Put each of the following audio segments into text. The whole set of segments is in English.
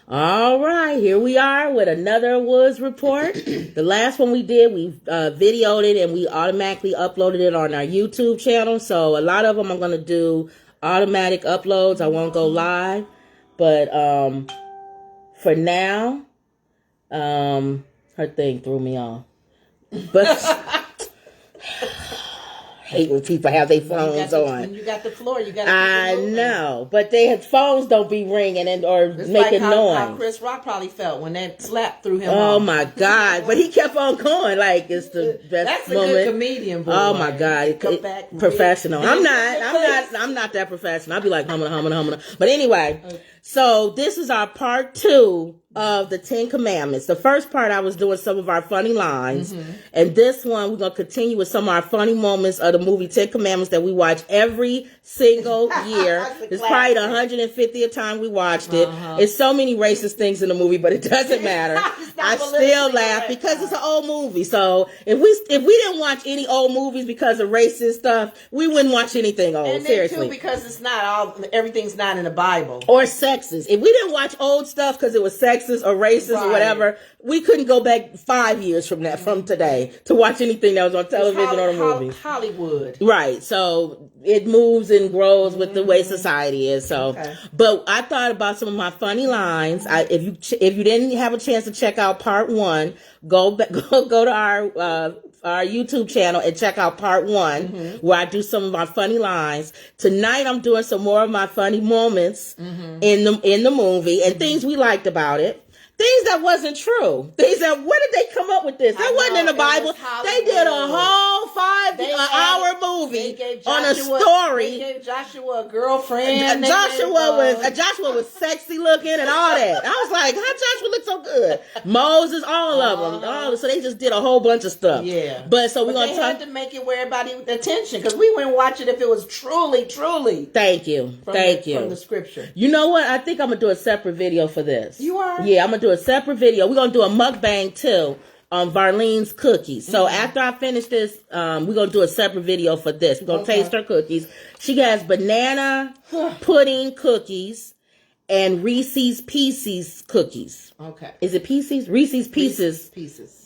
All right, here we are with another Woods report. The last one we did, we videoed it and we automatically uploaded it on our YouTube channel. So a lot of them I'm going to do automatic uploads. I won't go live. But for now, her thing threw me off. But hate when people have their phones on. When you got the floor, you got to I know, but their phones don't be ringing or it's making like noise. How Chris Rock probably felt when that slap threw him off. Oh my God! But he kept on going like it's the best That's moment. a good comedian, boy. Oh my God! Professional. I'm not that professional. I'll be like humming. But anyway, so this is our part 2 of the 10 Commandments. The first part I was doing some of our funny lines. And this one we're going to continue with some of our funny moments of the movie 10 Commandments that we watch every single year. It's probably the 150th time we watched it. It's so many racist things in the movie, but it doesn't matter. I still laugh because it's an old movie. So if we didn't watch any old movies because of racist stuff, we wouldn't watch anything old. And Seriously. too, because everything's not in the Bible. Or sexist. If we didn't watch old stuff because it was sexist or racist or whatever, we couldn't go back 5 years from today to watch anything that was on television or a movie. Hollywood. Right. So it moves and grows with the way society is. So, but I thought about some of my funny lines. If you didn't have a chance to check out part 1, go to our YouTube channel and check out part 1 where I do some of my funny lines. Tonight I'm doing some more of my funny moments in the movie and things we liked about it. Things that wasn't true. Things that, where did they come up with this? That wasn't in the Bible. They did a whole 5-hour movie on a story. They gave Joshua a girlfriend. Joshua was sexy looking and all that. I was like, how Joshua look so good? Moses, all of them. So they just did a whole bunch of stuff. Yeah. But so we're going to had to make it where everybody attention because we wouldn't watch it if it was truly. Thank you. From the scripture. You know what? I think I'm going to do a separate video for this. You are? Yeah, I'm going to do a separate video. We're going to do a mukbang too on Varlene's cookies. So after I finish this, we're going to do a separate video for this. We're going to taste her cookies. She has banana pudding cookies and Reese's Pieces cookies. Okay. Is it Pieces? Reese's Pieces.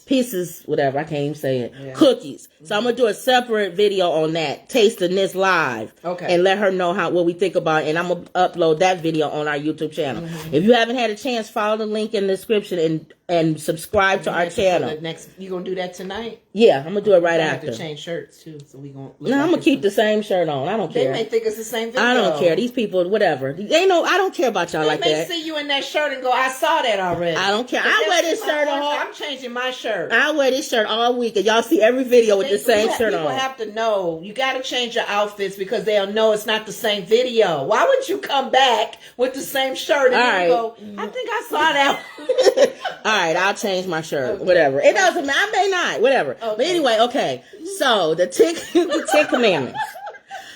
Pieces, whatever. I can't even say it. Yeah. Cookies. So I'm going to do a separate video on that, tasting this live. Okay. And let her know what we think about it. And I'm going to upload that video on our YouTube channel. If you haven't had a chance, follow the link in the description and subscribe to our channel. You going to do that tonight? Yeah, I'm going to do it right after. Have to change shirts too. So we gonna I'm going to keep the same shirt on. I don't care. They may think it's the same video. I don't care. These people, whatever. I don't care about y'all like that. They may see you in that shirt and go, I saw that already. I don't care. I wear this shirt on. I'm changing my shirt. I wear this shirt all week, and y'all see every video with the same shirt on. People have to know. You got to change your outfits because they'll know it's not the same video. Why would you come back with the same shirt and go, I think I saw that one. All right, I'll change my shirt. Whatever. It doesn't matter. I may not. Whatever. Okay. But anyway, okay. So the 10 Commandments.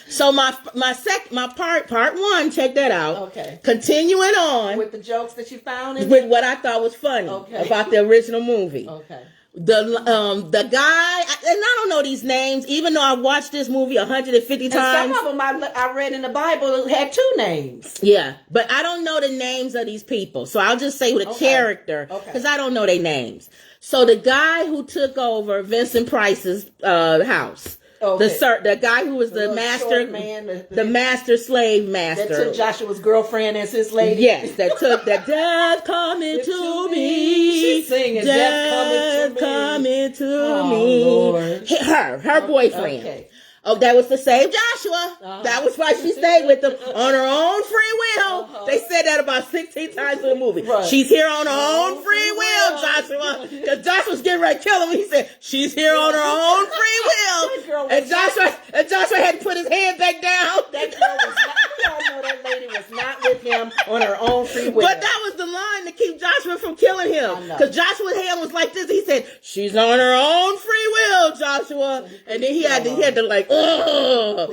So my part 1, check that out. Okay. Continuing on with the jokes that you found with what I thought was funny about the original movie. Okay. The guy, and I don't know these names, even though I watched this movie 150 times. And some of them I read in the Bible had 2 names. Yeah, but I don't know the names of these people, so I'll just say the character because I don't know their names. So the guy who took over Vincent Price's house. Okay. The guy who was the master man, the master slave master. That took Joshua's girlfriend as his lady. Yes, that death coming to me. She's singing death coming to me. Lord. Her boyfriend. Okay. Oh, that was to save Joshua. That was why she stayed with him on her own free will. They said that about 16 times in the movie. Right. She's here on her own free will, Joshua. Because Joshua's getting ready to kill him. He said, she's here on her own free will. And Joshua had to put his hand back down. That girl was not, we all know that lady was not with him on her own free will. But that was the line to keep Joshua from killing him. Because Joshua's hand was like this. He said, she's on her own free will, Joshua. And then he had to like, so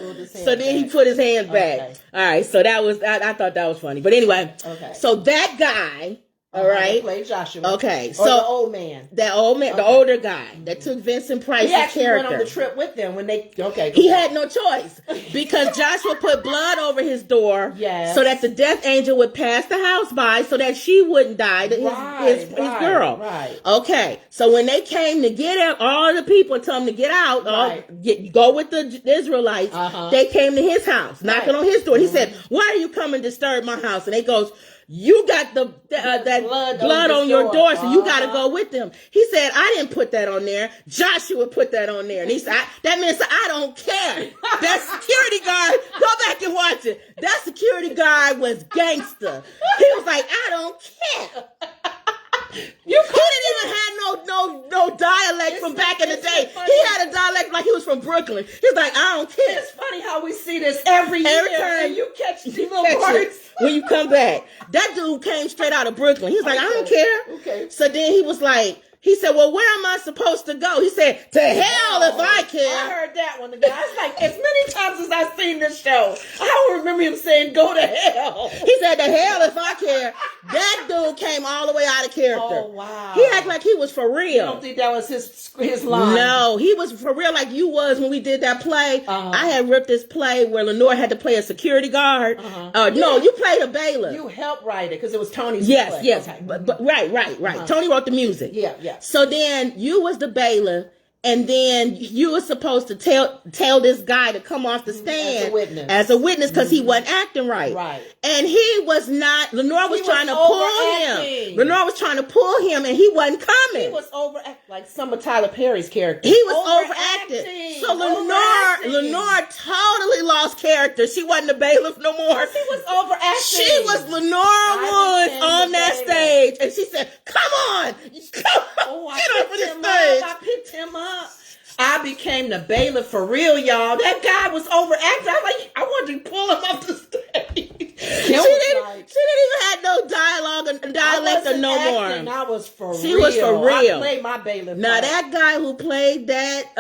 then he put his hands back. All right, so that was I thought that was funny. But anyway, so that guy All right. That played Joshua. Okay. So the old man. That old man, the older guy that took Vincent Price's character. He actually went on the trip with them when they. Okay. He had no choice because Joshua put blood over his door, so that the death angel would pass the house by, so that she wouldn't die. His girl. Right. Okay. So when they came to get out, all the people tell him to get out. Go with the Israelites. They came to his house, knocking on his door. He said, "Why are you coming to disturb my house?" And they goes, "You got that blood on your door, so you got to go with them." He said, "I didn't put that on there. Joshua put that on there." And he said, "That means I don't care." That security guard, go back and watch it. That security guard was gangster. He was like, "I don't care." He didn't even have no dialect from back in the day. He had a dialect like he was from Brooklyn. He was like, "I don't care." It's funny how we see this every year. Time you catch these little words when you come back. That dude came straight out of Brooklyn. He was like, "I don't care." Okay. So then he was like, he said, "Well, where am I supposed to go?" He said, "To hell if I care." I heard that one. The guy's like, as many times as I've seen this show, I don't remember him saying, "Go to hell." He said, "To hell if I care." That dude came all the way out of character. Oh, wow. He acted like he was for real. You don't think that was his line? No, he was for real like you was when we did that play. I had ripped this play where Lenore had to play a security guard. No, you played a bailiff. You helped write it because it was Tony's Yes, play. yes. Okay. But right. Tony wrote the music. Yeah. So then you was the bailiff, and then you were supposed to tell this guy to come off the stand as a witness because he wasn't acting right. Right. And he was not. Lenore was trying to pull him. Lenore was trying to pull him, and he wasn't coming. He was overacting like some of Tyler Perry's character. He was overacting. So Lenore totally lost character. She wasn't the bailiff no more. He was overacting. She was Lenore Woods on that stage, and she said, "Come on, get off of this stage." I picked him up. I became the bailiff for real, y'all. That guy was overacting. I was like, I wanted to pull him off the stage. She didn't even have no dialect or no more. I was for real. She was for real. I played my bailiff. Now that guy who played that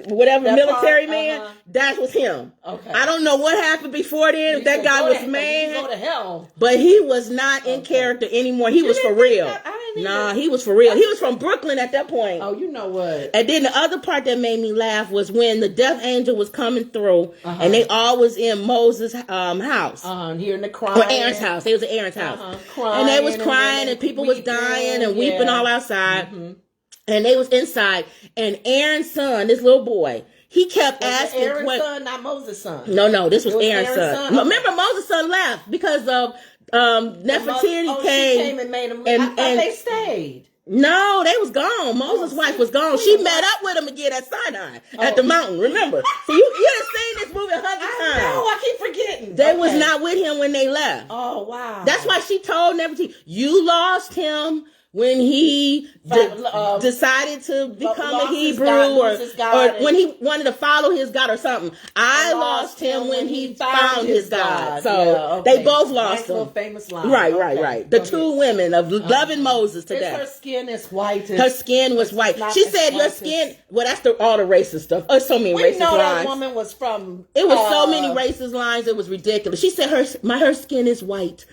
military man, that was him. Okay. I don't know what happened before then. If that guy was mad, go to hell. But he was not in character anymore. He was for real. Nah, he was for real. He was from Brooklyn at that point. Oh, you know what? And then the other part that made me laugh was when the death angel was coming through, and they all was in Moses' house. Hearing the crying. Or Aaron's house. It was at Aaron's house. And they was crying, and people was dying and weeping all outside. And they was inside. And Aaron's son, this little boy, he kept asking. Aaron's son, not Moses' son. No, this was Aaron's son. Remember, Moses' son left because of Nefertiti came and made him leave. I thought they stayed. No, they was gone. Moses' wife was gone. She met up with him again at Sinai, at the mountain, remember? So you have seen this movie 100 times. I keep forgetting. They was not with him when they left. Oh, wow. That's why she told Nefertiti, you lost him when he decided to become a Hebrew or when he wanted to follow his God or something. I lost him when he found his God. So they both lost him. Famous line. Right. The two women of loving Moses to death. Her skin is white. Her skin was white. She said your skin, well, that's all the racist stuff. Oh, so many racist lines. We know that woman was from. It was so many racist lines. It was ridiculous. She said her skin is white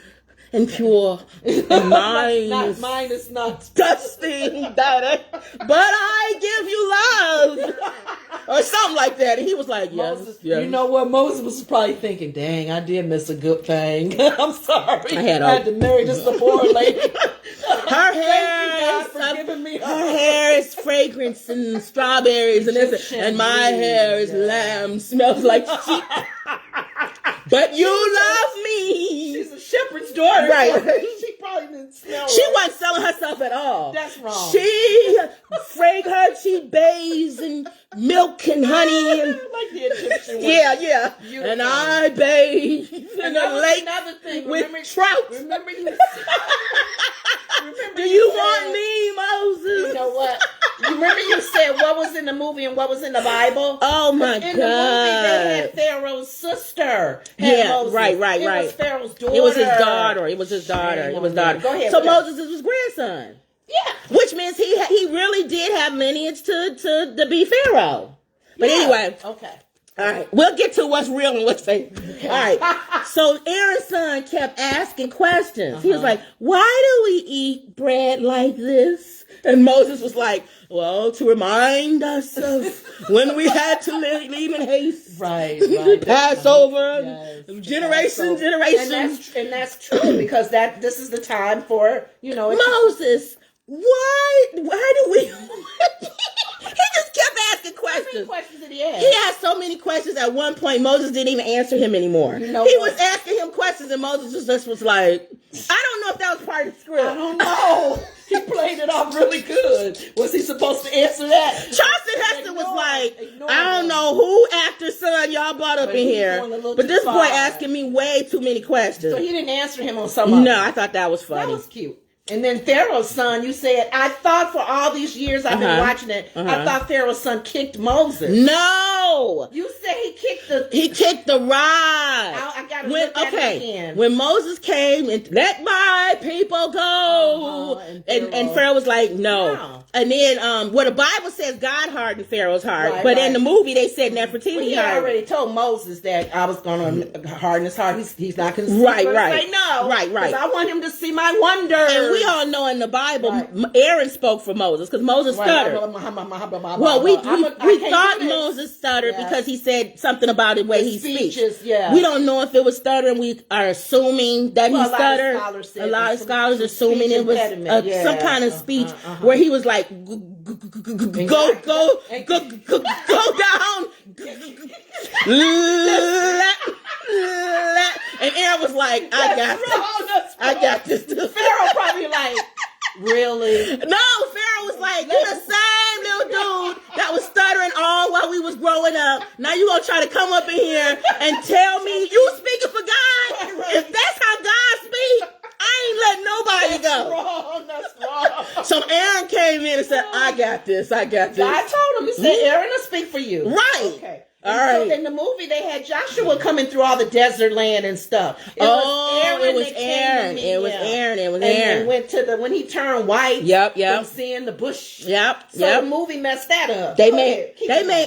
and pure, and mine is not disgusting, but I give you love, or something like that. And he was like, yes. You know what? Moses was probably thinking, dang, I did miss a good thing. I'm sorry. I had to marry this poor lady. Her hair is fragrance and strawberries, and my hair is lamb, smells like sheep. But you love me. She's a shepherd's daughter. Right. She probably didn't smell She wasn't selling herself at all. That's wrong. She bathes in milk and honey. And, like the Egyptian one. Yeah. Beautiful. And I bathe in a lake with trout. Remember Do you want me, Moses? You know what? You remember you said what was in the movie and what was in the Bible? Oh my God. In the movie they had Pharaoh's sister. Moses. Right. It was Pharaoh's daughter. It was his daughter. Go ahead. So Moses is his grandson. Yeah. Which means he really did have lineage to be Pharaoh. But anyway. Okay. All right, we'll get to what's real and what's fake. Okay. All right. So Aaron's son kept asking questions. He was like, "Why do we eat bread like this?" And Moses was like, "Well, to remind us of when we had to leave in haste. Right. Passover, generation. And that's true because this is the time for, Moses, why do we... He just kept asking questions. How many questions did he ask? He asked so many questions. At one point, Moses didn't even answer him anymore. He was asking him questions, and Moses just was like, I don't know if that was part of the script. I don't know. He played it off really good. Was he supposed to answer that? Charleston Heston was like, I don't know who actor's son y'all brought up in here, but this boy asking me way too many questions. So he didn't answer him on some of them. No, I thought that was funny. That was cute. And then Pharaoh's son, you said, I thought for all these years I've been watching it, I thought Pharaoh's son kicked Moses. No! You said he kicked the rod. I gotta look at it again. When Moses came and let my people go, and Pharaoh was like, no. And then what the Bible says, God hardened Pharaoh's heart, but in the movie they said Nefertiti he hardened. already told Moses that I was going to harden his heart. He's not going to say no. Right. Because I want him to see my wonder. And we all know in the Bible, Aaron spoke for Moses because Moses stuttered. Well, we thought Moses stuttered because he said something about the way he speaks. Yeah. We don't know if it was stuttering. We are assuming that he stuttered. A lot of scholars assuming it was some kind of speech where he was like, go down. And Aaron was like, I got this. Pharaoh probably like, really? No, Pharaoh was like, you the same little dude that was stuttering all while we was growing up. Now you gonna try to come up in here and tell me you speaking for God? Right. If that's how God speak, I ain't letting nobody go. That's wrong. So Aaron came in and said, I got this. God told him, he said, Aaron will speak for you. Right. Okay. All right. So in the movie, they had Joshua coming through all the desert land and stuff. It was Aaron. And went to when he turned white. Yep. From seeing the bush. Yep. So the movie messed that up. They made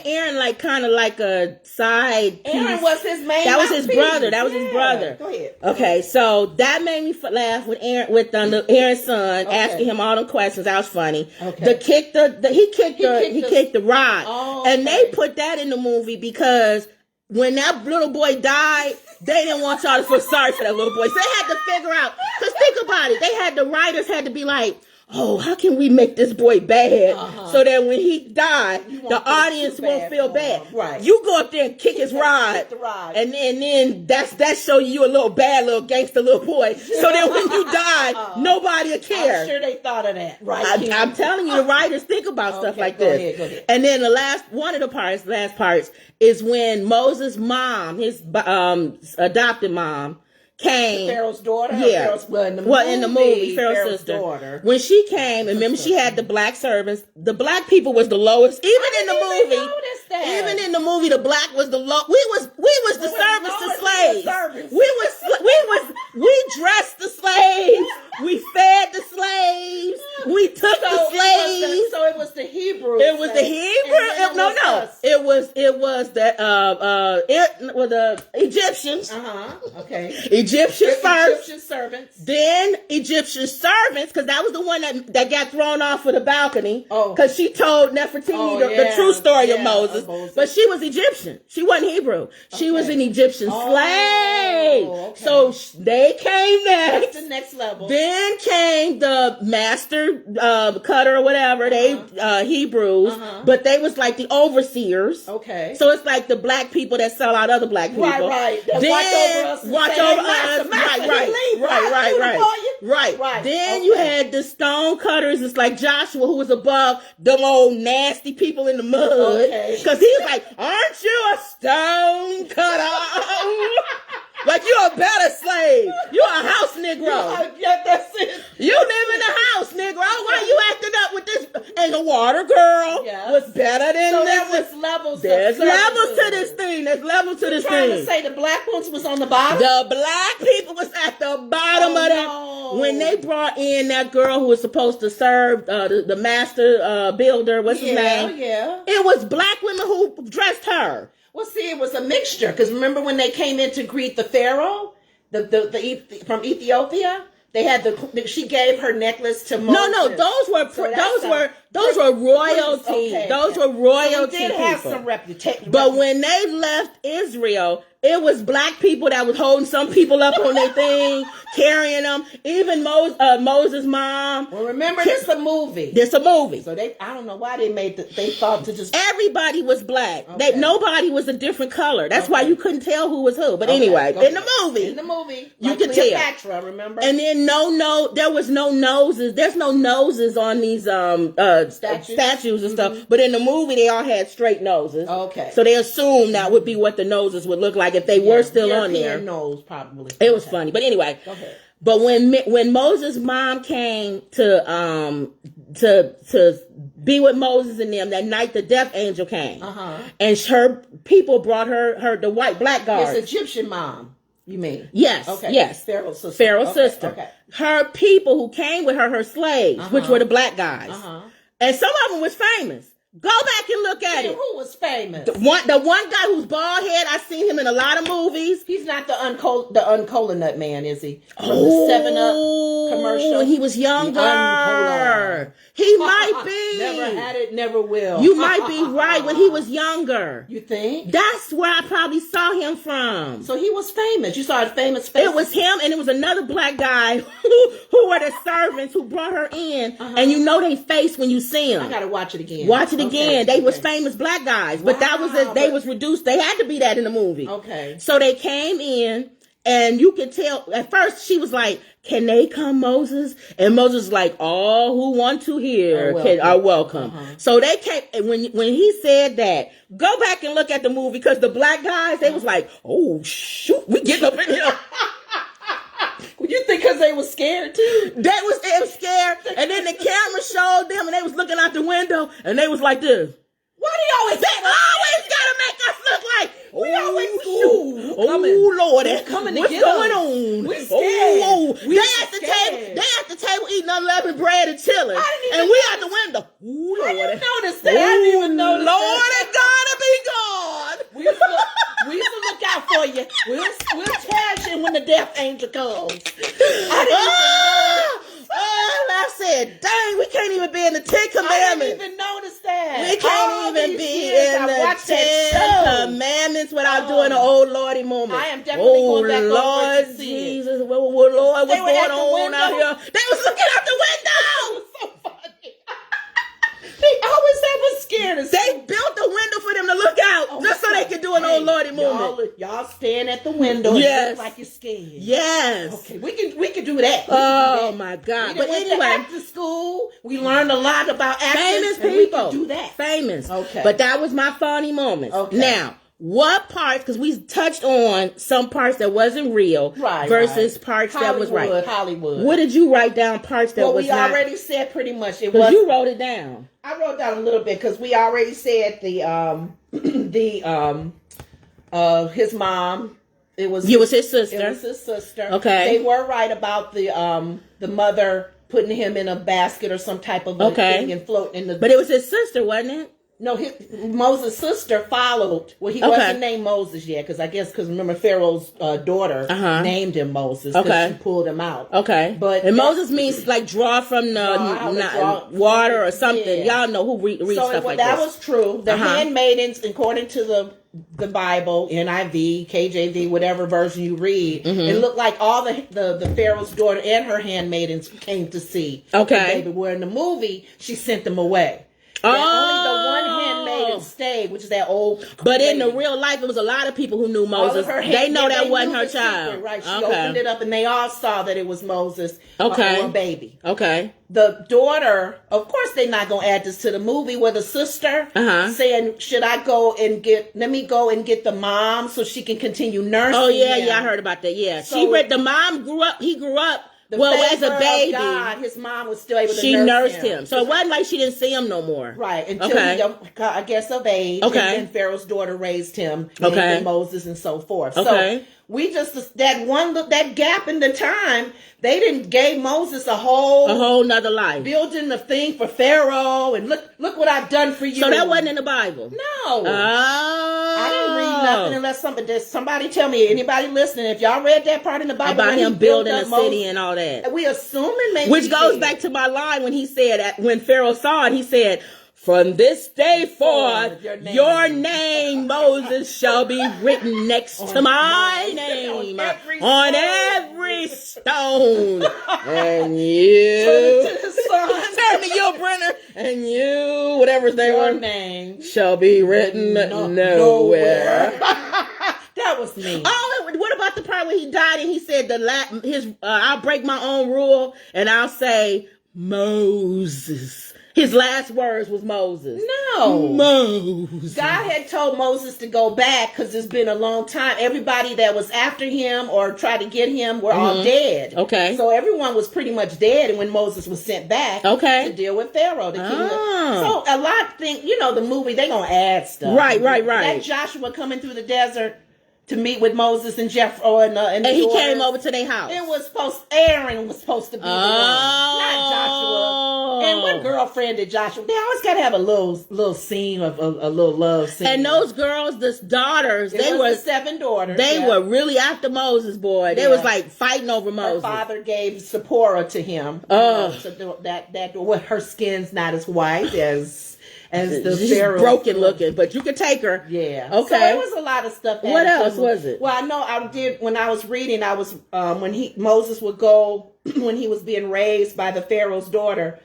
Aaron like kind of like a side piece. Aaron was his main. That was his brother. His brother. Go ahead. Okay, so that made me laugh with Aaron's son asking him all them questions. That was funny. Okay. He kicked the rod, and they put that in the movie because when that little boy died, they didn't want y'all to feel sorry for that little boy. So they had to figure out. Because think about it, the writers had to be like, oh, how can we make this boy bad so that when he died, the audience won't feel bad? Right. You go up there and kick his rod, and then that's show you a little bad little gangster little boy. So that when you die, nobody will care. I'm sure they thought of that. Right. I'm telling you, the writers think about stuff like this. Go ahead. And then the last parts is when Moses' mom, his adopted mom, came. Pharaoh's daughter? Yeah. In the movie, Pharaoh's sister. Daughter. When she came, and remember she had the black servants. The black people was the lowest. Even in the movie, the black was the low. We was the servants to slaves. We dressed the slaves. We fed the slaves. We took the slaves. So it was the Hebrews. It was the Hebrew. No. It was the Egyptians. Okay. Egyptian first. Egyptian servants. Then Egyptian servants, because that was the one that got thrown off of the balcony. Because she told Nefertiti the true story of Moses. But she was Egyptian. She wasn't Hebrew. She was an Egyptian slave. Okay. So they came next. That's the next level. Then came the master cutter or whatever. They Hebrews, but they was like the overseers. Okay. So it's like the black people that sell out other black people. Right. Then watch over us. Right. Then you had the stone cutters. It's like Joshua, who was above the old nasty people in the mud. Because he was like, aren't you a stone cutter? Like you're a better slave. You're a house Negro. Yeah, that's it. You live in the house, Negro. Why you acting up with this? And the water girl was better than so this. So there was levels. There's levels to this thing. There's levels to this thing. Trying to say the black ones was on the bottom? The black people was at the bottom of that. No. When they brought in that girl who was supposed to serve the master builder, what's his name? Yeah. It was black women who dressed her. Well, see, it was a mixture. Because remember when they came in to greet the Pharaoh, from Ethiopia? They had she gave her necklace to Moses. No, those were royalty. Okay, those were royalty. So we did have some reputation. But when they left Israel, it was black people that was holding some people up on their thing, carrying them. Even Moses' mom. Well, remember, this is a movie. This a movie. So I don't know why they thought to just. Everybody was black. Okay. nobody was a different color. That's why you couldn't tell who was who. But anyway, in the movie, you could tell. Cleopatra, remember? And then there was no noses. There's no noses on these statues and stuff. But in the movie, they all had straight noses. Okay. So they assumed that would be what the noses would look like if they were still on there. Nose, probably. It was funny. But anyway. Go ahead. But when Moses' mom came to be with Moses and them that night, the death angel came, and her people brought her the black guards. His Egyptian mom, you mean? Yes. Okay. Yes. Pharaoh's sister. Pharaoh's sister. Okay. Her people who came with her slaves, which were the black guys, and some of them was famous. Go back and look at it. Who was famous? The one guy who's bald head. I've seen him in a lot of movies. He's not the Uncola Nut man, is he? From the 7-Up commercial. He was younger. He might be. Never had it, never will. You might be right. When he was younger. You think? That's where I probably saw him from. So he was famous. You saw a famous face. It was him, and it was another black guy who were the servants who brought her in, and you know they face when you see them. I gotta watch it again. Watch it again. They was famous black guys, but that was they was reduced. They had to be that in the movie. Okay. So they came in, and you could tell at first she was like, "Can they come, Moses?" And Moses was like, "All who want to hear are welcome." So they came, and when he said that, go back and look at the movie because the black guys they was like, "Oh shoot, we getting up in here." You think because they were scared too? They was scared, and then the camera showed them, and they was looking out the window, and they was like this. Why do you always? They always gotta make us look like we always shoot. Oh Lord, what's going on? We scared. They at the table eating unleavened bread and chilling, and we out the window. Ooh, Lord, I didn't notice that. I didn't even notice Lord, that. it gotta be God. We used to look out for you. We'll trash you when the death angel comes. I said, dang, we can't even be in the Ten Commandments. I didn't even notice that. We can't even be in the Ten Commandments without doing an old Lordy moment. I am definitely going back Lord over to see Jesus, it. Lord, what's going on out here? They was looking out the window. So funny. They always have us scared. They built the window for them to look out just so they could do an old Lordy moment. Y'all stand at the window and look like you're scared. Yes. Okay, we can do that. Oh my God. But anyway, after school, we learned a lot about famous people. We can do that. Famous. Okay. But that was my funny moment. Okay. Now, what parts, because we touched on some parts that wasn't real versus parts that was right. Hollywood. What did you write down parts that was not? Well, we already said pretty much. It was. Was. You wrote it down. I wrote down a little bit because we already said his mom. It was his sister. It was his sister. Okay. They were right about the mother putting him in a basket or some type of thing and floating in the. But it was his sister, wasn't it? No, Moses' sister followed. Well, he wasn't named Moses yet, because remember Pharaoh's daughter named him Moses. Because she pulled him out. Okay, and Moses means like draw from the water or something. Yeah. Y'all know who reads stuff like that this. Was true. The handmaidens, according to the Bible, NIV, KJV, whatever version you read, it looked like all the Pharaoh's daughter and her handmaidens came to see the baby. Where in the movie she sent them away. Only the one handmaiden stayed, which is that old. But in the real life, it was a lot of people who knew Moses. They know that wasn't her child. Secret, right? She opened it up, and they all saw that it was Moses. Her baby. Okay. The daughter, of course, they're not going to add this to the movie. Where the sister saying, "Should I go and let me go and get the mom so she can continue nursing?" Oh yeah, I heard about that. Yeah, so, the mom grew up. He grew up. As a baby, God, his mom was still able to she nursed him. So it wasn't like she didn't see him no more. Right, until he, I guess, of age. Okay. And then Pharaoh's daughter raised him, named Moses and so forth. Okay. So we just, that gap in the time, they didn't gave Moses a whole nother life. Building the thing for Pharaoh, and look what I've done for you. So that wasn't in the Bible? No. Oh. I didn't read nothing unless somebody tell me, anybody listening, if y'all read that part in the Bible about him building a city and all that. We assuming maybe. Which goes back to my line when he said, when Pharaoh saw it, he said, "From this day forth, your name, Moses, shall be written next to my name on every stone." And you, turn to you, Brenner, and you, whatever's your their name shall be written nowhere. That was me. Oh, what about the part where he died and he said I'll break my own rule and I'll say Moses. His last words was Moses. No. Moses. God had told Moses to go back because it's been a long time. Everybody that was after him or tried to get him were all dead. Okay. So everyone was pretty much dead when Moses was sent back to deal with Pharaoh. The king. So a lot think, the movie, they going to add stuff. Right. That Joshua coming through the desert to meet with Moses and Jethro and he came over to their house. It was Aaron was supposed to be the one, not Joshua. And what girlfriend did Joshua? They always gotta have a little scene of a little love scene. And those girls, the daughters, they were 7 daughters. They were really after Moses, boy. They was like fighting over Moses. Her father gave Zipporah to him. So that her skin's not as white as the Pharaoh. Broken looking, but you could take her. Yeah. Okay. So it was a lot of stuff. What else was it? Well, I know I did when I was reading. I was when Moses would go when he was being raised by the Pharaoh's daughter.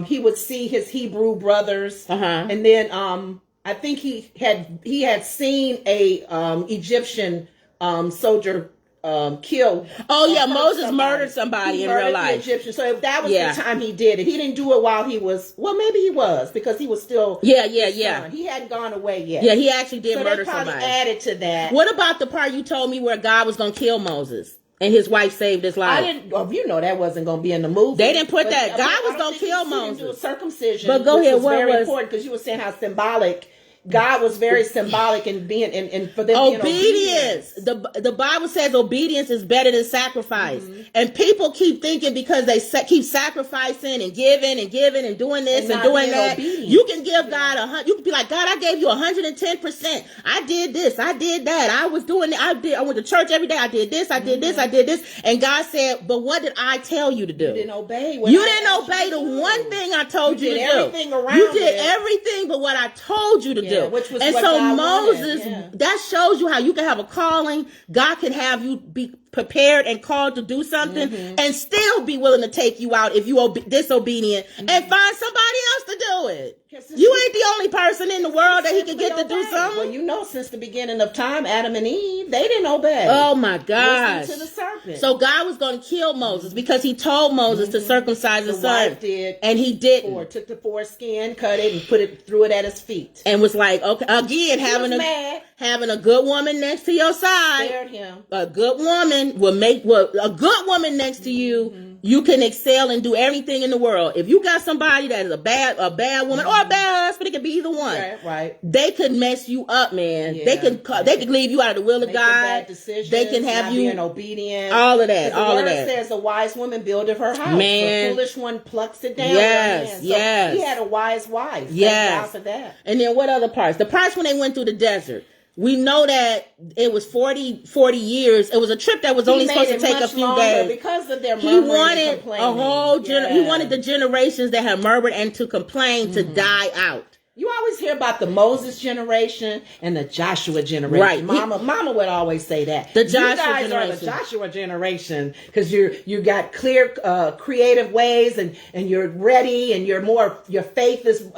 He would see his Hebrew brothers, and then I think he had seen a Egyptian soldier killed. Oh yeah, Moses murdered somebody in real life. The Egyptian. So that was the time he did it. He didn't do it while he was. Well, maybe he was because he was still. Yeah. He hadn't gone away yet. Yeah, he actually did so murder they probably somebody. Added to that. What about the part you told me where God was going to kill Moses and his wife saved his life? I didn't. Well, that wasn't going to be in the movie. They didn't put that. God was going to kill Moses. Didn't do a circumcision. But go ahead. Was what very was important because you were saying how symbolic. God was very symbolic in being and for them obedience. The Bible says obedience is better than sacrifice, and people keep thinking because they keep sacrificing and giving and doing this and doing that. Obedient. You can give God you can be like, God, I gave you 110%. I did this, I did that, I was doing it. I went to church every day. I did this, I did this, I did this, and God said, but what did I tell you to do? You didn't obey. You didn't obey the one thing I told you to do. You did everything but what I told you to do. Which was and what so God Moses, wanted. that shows you how you can have a calling. God can have you be prepared and called to do something and still be willing to take you out if you disobedient and find somebody else to do it. You ain't the only person in the world that he can get to do something. Well, since the beginning of time, Adam and Eve, they didn't obey. Oh my gosh. Listen to the serpent. So God was going to kill Moses because he told Moses to circumcise his son. Wife did. And he didn't. Took the foreskin, cut it, and threw it at his feet. And was like, okay, again, having a good woman next to your side. Spared him. A good woman a good woman next to you. You can excel and do everything in the world. If you got somebody that is a bad woman or a bad husband, it could be either one. Right. They could mess you up, man. Yeah. They could leave you out of the will of God. Bad decisions, they can have you being obedient. All of that. The word says a wise woman buildeth her house. Man. The foolish one plucks it down. Yes. He had a wise wife. Yes. Thank God for that. And then what other parts? The parts when they went through the desert. We know that it was 40 years. It was a trip that was only supposed to take a few days. Because of their he wanted a whole he wanted the generations that had murmured and to complain to die out. You always hear about the Moses generation and the Joshua generation. Right. Mama would always say that. The Joshua you guys generation. are the Joshua generation because you got clear, creative ways and you're ready and your faith is,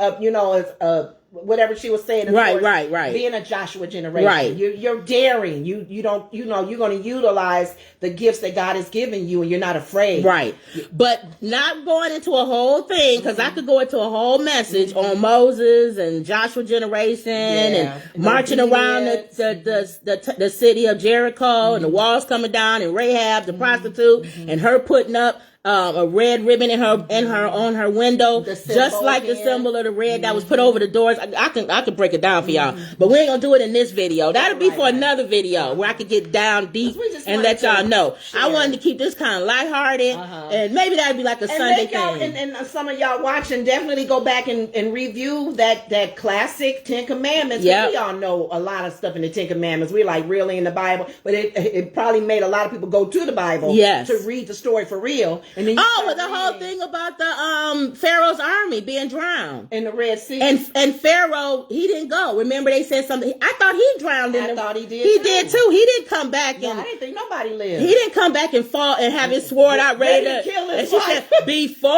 whatever she was saying. Right. Being a Joshua generation. Right. You're daring. You don't, you're going to utilize the gifts that God has given you and you're not afraid. Right. But not going into a whole thing because I could go into a whole message on Moses and Joshua generation and marching around the city of Jericho and the walls coming down and Rahab, the prostitute, and her putting up a red ribbon in her on her window, just like the symbol of the red that was put over the doors. I can break it down for y'all, but we ain't gonna do it in this video. That'll be for another video where I could get down deep and let y'all know. I wanted to keep this kind of lighthearted, and maybe that'd be like a Sunday thing. And some of y'all watching, definitely go back and review that classic Ten Commandments. We all know a lot of stuff in the Ten Commandments. We're like really in the Bible, but it probably made a lot of people go to the Bible to read the story for real. And then the whole thing about the Pharaoh's army being drowned in the Red Sea, and Pharaoh, he didn't go. Remember they said something. I thought he drowned in I thought he did. He did too. He didn't come back. I didn't think nobody lived. He didn't come back and fall and have his sword out ready to kill his and she said, "Before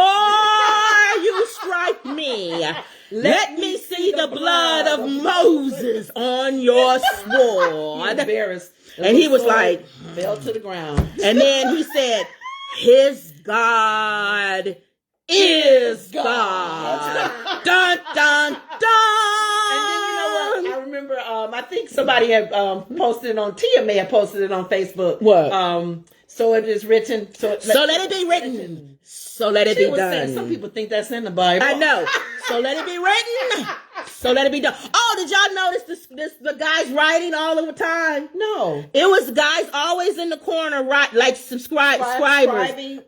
you strike me, let me see the blood of Moses on your sword." Embarrassed. And he was like, fell to the ground. And then he said, "His God is God." Dun, dun, dun. And then you know what? I remember, I think somebody had posted it on, Tia may have posted it on Facebook. What? So it is written. So let it be written. So let it be done. Some people think that's in the Bible. I know. So let it be written. So let it be done. Oh, did y'all notice the guys writing all of the time? No. It was guys always in the corner, like subscribers,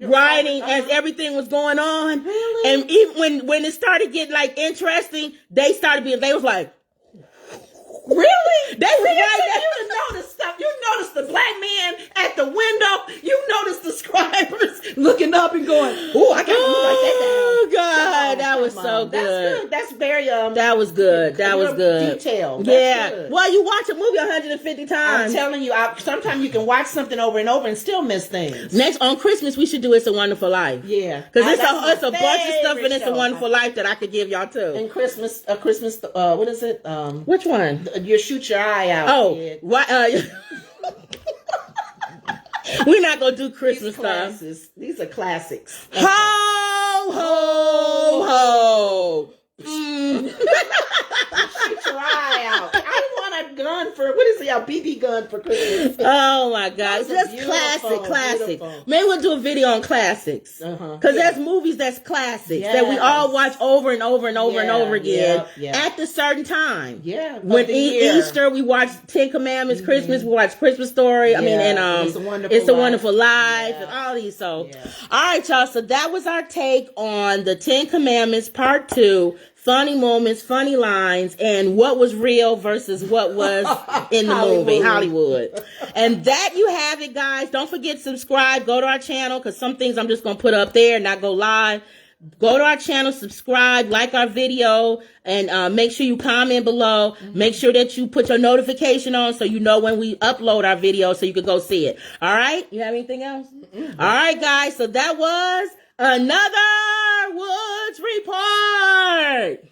writing as everything was going on. Really? And even when it started getting like interesting, they was like, really? They was right. You noticed stuff. You noticed the black man at the window. You noticed the scribers looking up and going, "Oh, I got to write that down." Oh God, that was so good. That's good. That's very That was good. That was good. Detailed. Good. Well, you watch a movie 150 times. I'm telling you, sometimes you can watch something over and over and still miss things. Next on Christmas, we should do "It's a Wonderful Life." Yeah, because it's a bunch of stuff in "It's a Wonderful Life" that I could give y'all too. And Christmas, what is it? Which one? You shoot your eye out. Oh, what? We're not gonna do Christmas stuff. These are classics. Ho ho ho! Shoot your eye out. I want a gun for, what is it? A BB gun for Christmas. Oh my God. It's just classic. Maybe we'll do a video on classics. Because there's movies that's classics that we all watch over and over and over and over again at the certain time. Yeah. When Easter, we watch Ten Commandments, Christmas, we watch Christmas Story. I mean, and It's a Wonderful Life and all these. So, all right, y'all. So that was our take on the Ten Commandments Part 2. Funny moments, funny lines, and what was real versus what was in the movie, Hollywood. And that you have it, guys. Don't forget to subscribe. Go to our channel, because some things I'm just going to put up there and not go live. Go to our channel, subscribe, like our video, and make sure you comment below. Make sure that you put your notification on so you know when we upload our video so you can go see it. All right? You have anything else? All right, guys. So that was another Woods Report.